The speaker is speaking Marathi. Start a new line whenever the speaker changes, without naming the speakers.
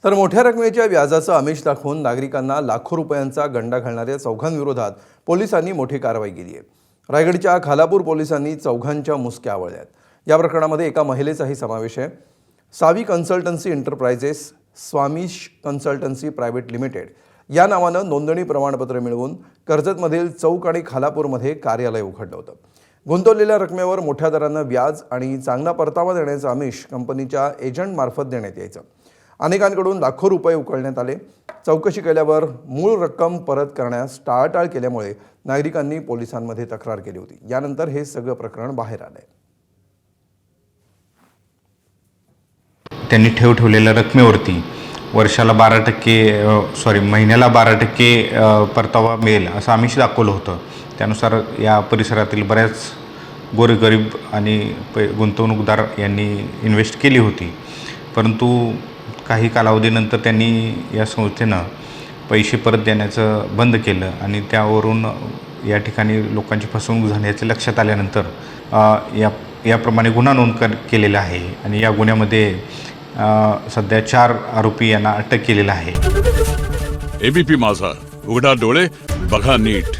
तर मोठ्या रकमेच्या व्याजाचं आमिष दाखवून नागरिकांना लाखो रुपयांचा गंडा घालणाऱ्या चौघांविरोधात पोलिसांनी मोठी कारवाई केली आहे। रायगडच्या खालापूर पोलिसांनी चौघांच्या मुसक्या आवळल्यात। या प्रकरणामध्ये एका महिलेचाही समावेश आहे। Saavi consultancy enterprises Swamish consultancy private limited या नावानं नोंदणी प्रमाणपत्र मिळवून कर्जतमधील चौक आणि खालापूरमध्ये कार्यालय उघडलं होतं। गुंतवलेल्या रकमेवर मोठ्या दरानं व्याज आणि चांगला परतावा देण्याचं आमिष कंपनीच्या एजंटमार्फत देण्यात यायचं। अनेकांकडून लाखो रुपये उकळण्यात आले। चौकशी केल्यावर मूळ रक्कम परत करण्यास टाळाटाळ केल्यामुळे नागरिकांनी पोलिसांमध्ये तक्रार केली होती। यानंतर हे सगळं प्रकरण बाहेर आलंय।
त्यांनी ठेवलेल्या रकमेवरती वर्षाला 12% महिन्याला 12% परतावा मिळेल असं आमिष दाखवलं होतं। त्यानुसार या परिसरातील बऱ्याच गोरगरीब आणि गुंतवणूकदार यांनी इन्व्हेस्ट केली होती, परंतु काही कालावधीनंतर त्यांनी या संस्थेनं पैसे परत देण्याचं बंद केलं आणि त्यावरून या ठिकाणी लोकांची फसवणूक झाल्याचे लक्षात आल्यानंतर याप्रमाणे गुन्हा नोंद केलेला आहे आणि या गुन्ह्यामध्ये सध्या 4 आरोपी यांना अटक केलेला आहे।
एबीपी माझा, उघडा डोळे बघा नीट।